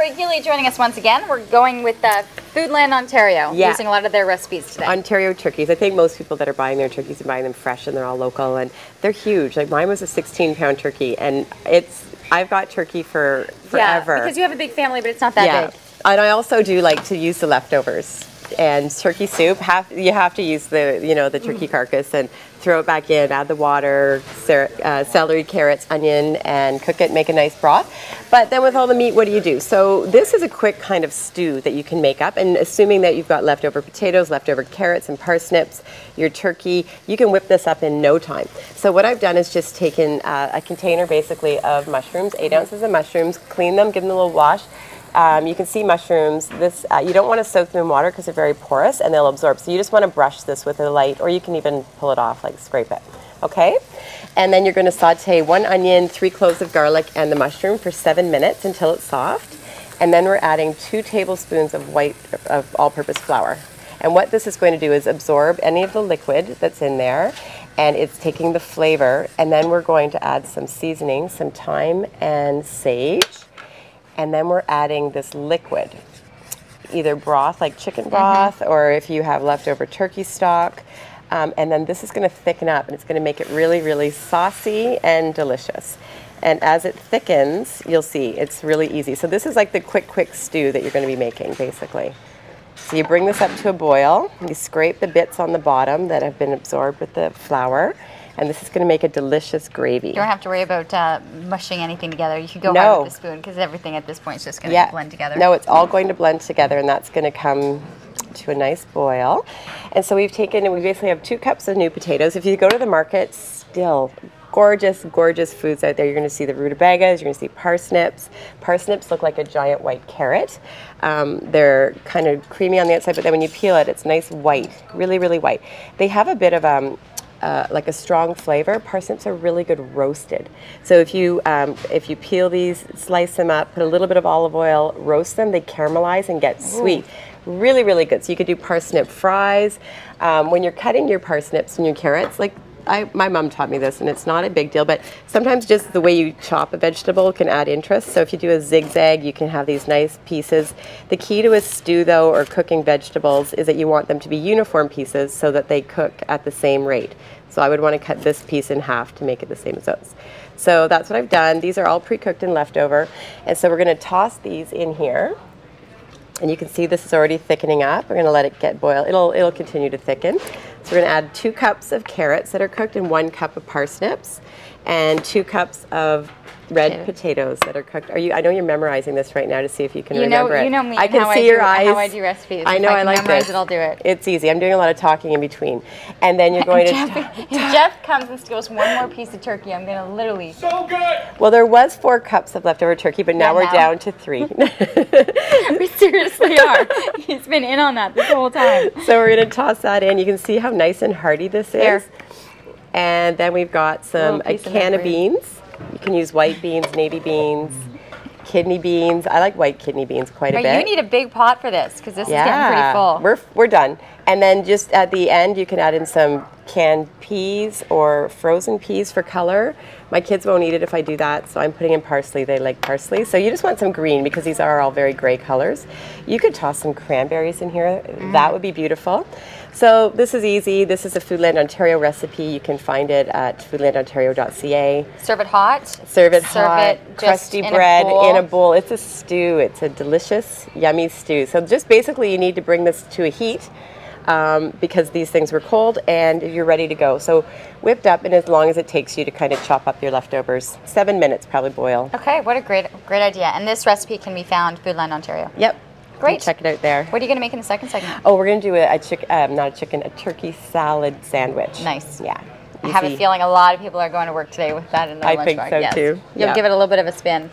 Korey Kealey joining us once again. We're going with Foodland, Ontario, using a lot of their recipes today. Ontario turkeys. I think most people that are buying their turkeys are buying them fresh and they're all local and they're huge. Like mine was a 16-pound turkey and I've got turkey for forever. Yeah, because you have a big family, but it's not that big. And I also do like to use the leftovers. And turkey soup, you have to use the turkey carcass and throw it back in, add the water, celery, carrots, onion, and cook it, make a nice broth. But then with all the meat, what do you do? So this is a quick kind of stew that you can make up, and assuming that you've got leftover potatoes, leftover carrots and parsnips, your turkey, you can whip this up in no time. So what I've done is just taken a container basically of mushrooms, 8 ounces of mushrooms, clean them, give them a little wash. You can see mushrooms. You don't want to soak them in water because they're very porous and they'll absorb. So you just want to brush this with a light, or you can even pull it off, like scrape it. Okay? And then you're going to saute 1 onion, 3 cloves of garlic, and the mushroom for 7 minutes until it's soft. And then we're adding 2 tablespoons of all-purpose flour. And what this is going to do is absorb any of the liquid that's in there, and it's taking the flavor. And then we're going to add some seasoning, some thyme and sage. And then we're adding this liquid, either broth like chicken broth, or if you have leftover turkey stock. And then this is going to thicken up, and it's going to make it really, really saucy and delicious. And as it thickens, you'll see it's really easy. So this is like the quick stew that you're going to be making, basically. So you bring this up to a boil, you scrape the bits on the bottom that have been absorbed with the flour, and this is going to make a delicious gravy. You don't have to worry about mushing anything together. You can go hard with the spoon because everything at this point is just going to blend together. No, it's all going to blend together, and that's going to come to a nice boil. And so we basically have 2 cups of new potatoes. If you go to the market, still gorgeous, gorgeous foods out there. You're going to see the rutabagas, you're going to see parsnips. Parsnips look like a giant white carrot. They're kind of creamy on the outside, but then when you peel it, it's nice white, really, really white. They have a bit of like a strong flavor. Parsnips are really good roasted. So if you peel these, slice them up, put a little bit of olive oil, roast them, they caramelize and get sweet. Really, really good. So you could do parsnip fries. When you're cutting your parsnips and your carrots, like my mom taught me this, and it's not a big deal, but sometimes just the way you chop a vegetable can add interest. So if you do a zigzag, you can have these nice pieces. The key to a stew, though, or cooking vegetables, is that you want them to be uniform pieces so that they cook at the same rate. So I would want to cut this piece in half to make it the same as those. So that's what I've done. These are all pre-cooked and leftover. And so we're going to toss these in here. And you can see this is already thickening up. We're going to let it get boiled. It'll continue to thicken. So we're going to add 2 cups of carrots that are cooked and 1 cup of parsnips and 2 cups of red potatoes that are cooked. I know you're memorizing this right now to see if you can remember it. You know me. I can see your eyes. How I do recipes. I know. I like memorize this. It, I'll do it. It's easy. I'm doing a lot of talking in between, and then you're going if Jeff comes and steals 1 more piece of turkey, I'm going to literally. So good. Well, there was 4 cups of leftover turkey, but now we're down to 3. We seriously are. He's been in on that this whole time. So we're going to toss that in. You can see how nice and hearty this is. And then we've got a can of beans. You can use white beans, navy beans, kidney beans. I like white kidney beans quite a bit. You need a big pot for this because this is getting pretty full. We're done. And then just at the end, you can add in some canned peas or frozen peas for color. My kids won't eat it if I do that, so I'm putting in parsley. They like parsley. So you just want some green because these are all very gray colors. You could toss some cranberries in here. That would be beautiful. So this is easy. This is a Foodland Ontario recipe. You can find it at foodlandontario.ca. Serve it hot. Serve it hot. Crusty bread in a bowl. It's a stew. It's a delicious, yummy stew. So just basically you need to bring this to a heat because these things were cold and you're ready to go. So whipped up, and as long as it takes you to kind of chop up your leftovers. 7 minutes probably boil. Okay, what a great idea. And this recipe can be found Foodland Ontario. Yep. Great. Check it out there. What are you going to make in the second segment? Oh, we're going to do a turkey salad sandwich. Nice. Yeah. I have a feeling a lot of people are going to work today with that in their lunchbox. I think so too. You'll give it a little bit of a spin.